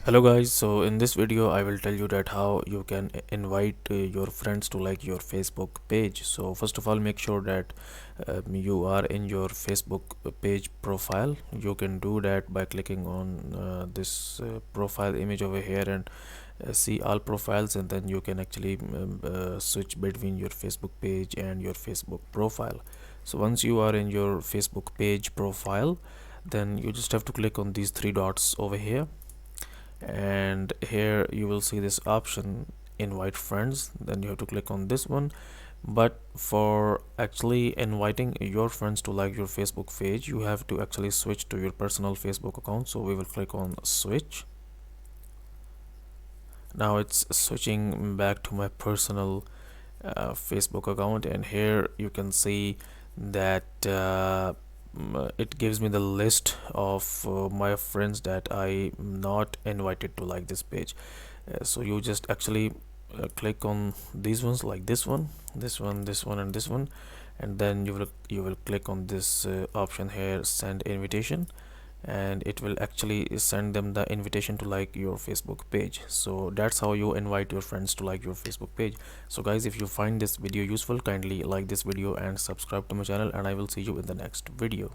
Hello guys, so in this video I will tell you that how you can invite your friends to like your Facebook page. So first of all, make sure that you are in your Facebook page profile. You can do that by clicking on this profile image over here and see all profiles, and then you can actually switch between your Facebook page and your Facebook profile. So once you are in your Facebook page profile, then you just have to click on these three dots over here, and here you will see this option, invite friends. Then you have to click on this one. But for actually inviting your friends to like your Facebook page, you have to actually switch to your personal Facebook account. So we will click on switch. Now it's switching back to my personal Facebook account, and here you can see that it gives me the list of my friends that I not invited to like this page. So you just actually click on these ones, like this one, this one, this one, and this one, and then you will click on this option here, send invitation, and it will actually send them the invitation to like your Facebook page. So that's how you invite your friends to like your Facebook page. So guys, if you find this video useful, kindly like this video and subscribe to my channel, and I will see you in the next video.